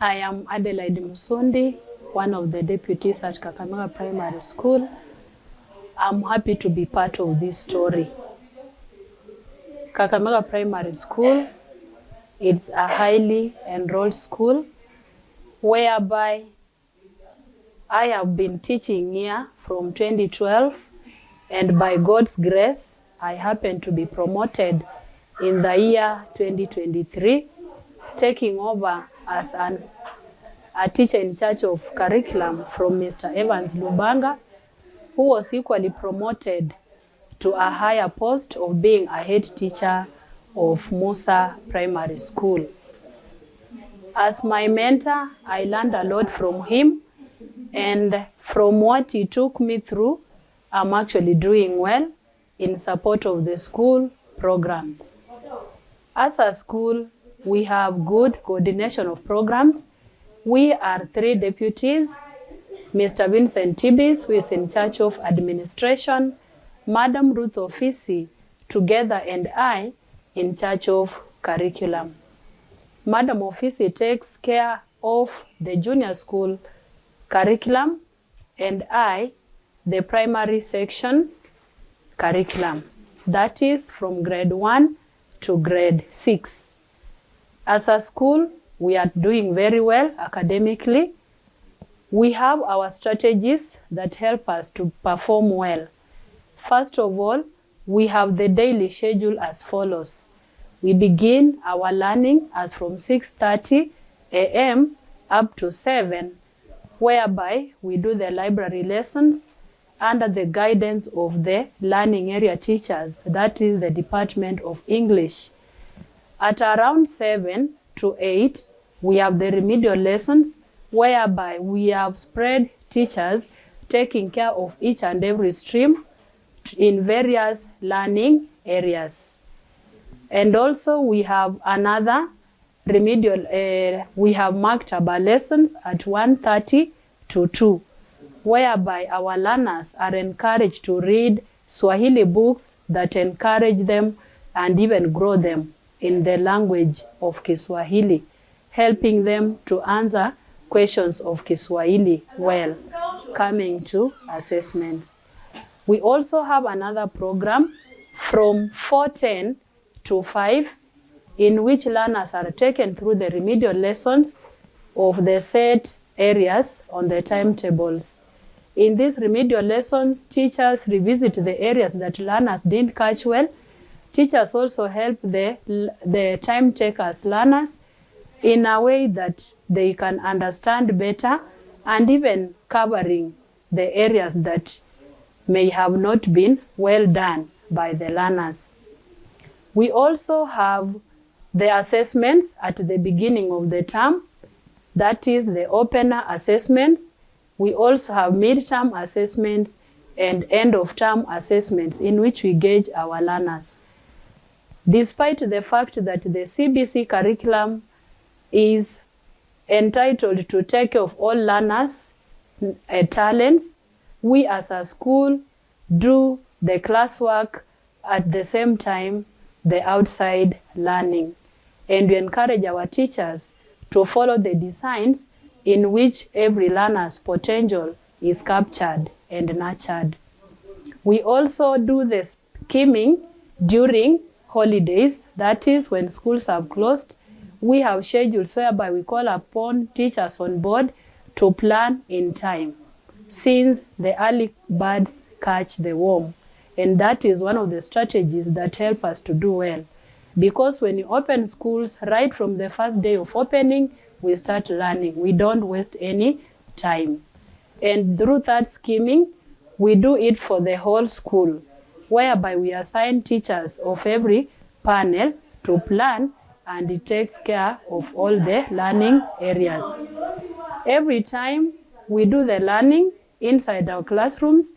I am Adelaide Musundi, one of the deputies at Kakamega Primary School. I'm happy to be part of this story. Kakamega Primary School, it's a highly enrolled school whereby I have been teaching here from 2012, and by God's grace, I happen to be promoted in the year 2023, taking over as a teacher in charge of curriculum from Mr. Evans Lubanga, who was equally promoted to a higher post of being a head teacher of Musa Primary School. As my mentor, I learned a lot from him, and from what he took me through, I'm actually doing well in support of the school programs. As a school, we have good coordination of programs. We are 3 deputies, Mr. Vincent Tibis, who is in charge of administration, Madam Ruth Ofisi, together, and I in charge of curriculum. Madam Ofisi takes care of the junior school curriculum, and I, the primary section curriculum. That is from grade 1 to grade 6. As a school, we are doing very well academically. We have our strategies that help us to perform well. First of all, we have the daily schedule as follows. We begin our learning as from 6:30 a.m. up to 7, whereby we do the library lessons under the guidance of the learning area teachers, that is the Department of English. At around 7 to 8, we have the remedial lessons, whereby we have spread teachers taking care of each and every stream in various learning areas. And also we have another remedial, we have marked our lessons at 1:30 to 2, whereby our learners are encouraged to read Swahili books that encourage them and even grow them in the language of Kiswahili, helping them to answer questions of Kiswahili well, coming to assessments. We also have another program from 4:10 to 5, in which learners are taken through the remedial lessons of the set areas on the timetables. In these remedial lessons, teachers revisit the areas that learners didn't catch well. Teachers also help the time takers learners in a way that they can understand better, and even covering the areas that may have not been well done by the learners. We also have the assessments at the beginning of the term, that is the opener assessments. We also have mid-term assessments and end-of-term assessments in which we gauge our learners. Despite the fact that the CBC curriculum is entitled to take care of all learners' talents, we as a school do the classwork at the same time the outside learning. And we encourage our teachers to follow the designs in which every learner's potential is captured and nurtured. We also do the skimming during holidays, that is when schools have closed. We have schedules whereby we call upon teachers on board to plan in time, since the early birds catch the worm. And that is one of the strategies that help us to do well. Because when you open schools, right from the first day of opening, we start learning. We don't waste any time. And through that skimming, we do it for the whole school, whereby we assign teachers of every panel to plan, and it takes care of all the learning areas. Every time we do the learning inside our classrooms,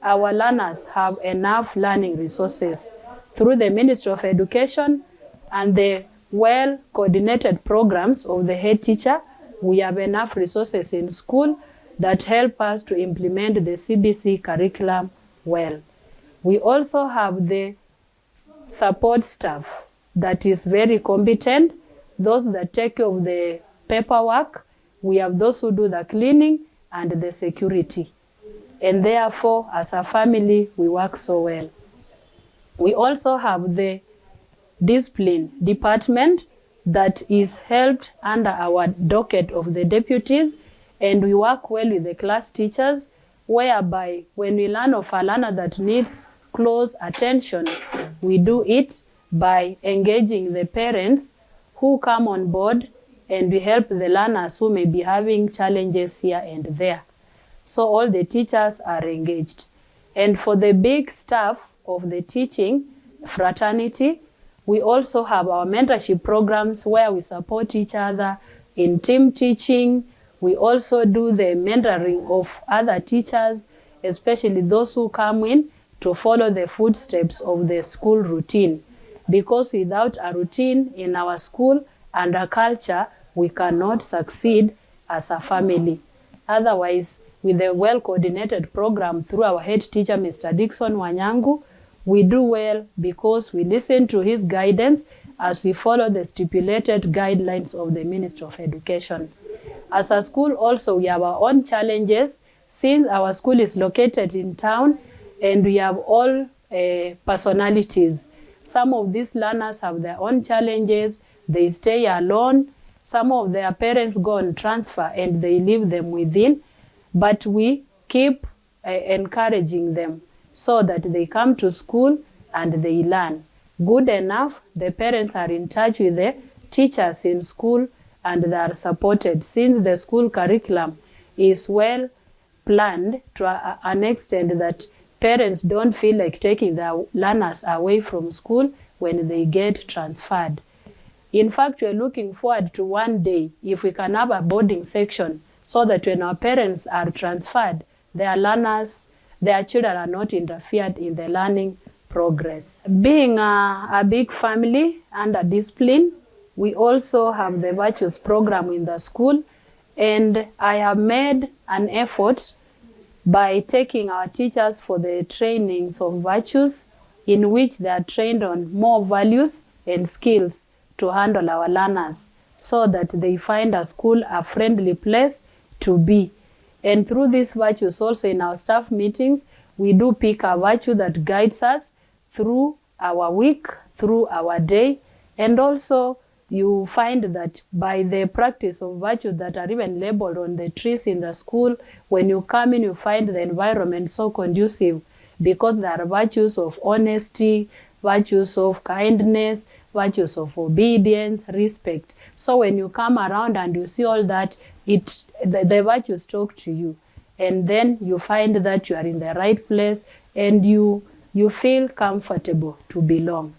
our learners have enough learning resources. Through the Ministry of Education and the well-coordinated programs of the head teacher, we have enough resources in school that help us to implement the CBC curriculum well. We also have the support staff that is very competent, those that take care of the paperwork, we have those who do the cleaning and the security. And therefore, as a family, we work so well. We also have the discipline department that is helped under our docket of the deputies, and we work well with the class teachers, whereby when we learn of a learner that needs close attention, we do it by engaging the parents who come on board, and we help the learners who may be having challenges here and there. So all the teachers are engaged. And for the big staff of the teaching fraternity, we also have our mentorship programs where we support each other in team teaching. We also do the mentoring of other teachers, especially those who come in to follow the footsteps of the school routine. Because without a routine in our school and a culture, we cannot succeed as a family. Otherwise, with a well-coordinated program through our head teacher, Mr. Dixon Wanyangu, we do well because we listen to his guidance as we follow the stipulated guidelines of the Ministry of Education. As a school also, we have our own challenges since our school is located in town and we have all personalities. Some of these learners have their own challenges, they stay alone, some of their parents go on transfer and they leave them within, but we keep encouraging them so that they come to school and they learn. Good enough, the parents are in touch with the teachers in school and they are supported. Since the school curriculum is well planned to an extent that parents don't feel like taking their learners away from school when they get transferred. In fact, we're looking forward to one day if we can have a boarding section so that when our parents are transferred, their learners, their children are not interfered in the learning progress. Being a big family under discipline, we also have the virtues program in the school, and I have made an effort by taking our teachers for the trainings of virtues in which they are trained on more values and skills to handle our learners so that they find a school a friendly place to be. And through these virtues also in our staff meetings, we do pick a virtue that guides us through our week, through our day. And also you find that by the practice of virtues that are even labeled on the trees in the school, when you come in, you find the environment so conducive because there are virtues of honesty, virtues of kindness, virtues of obedience, respect. So when you come around and you see all that, the virtues talk to you. And then you find that you are in the right place and you feel comfortable to belong.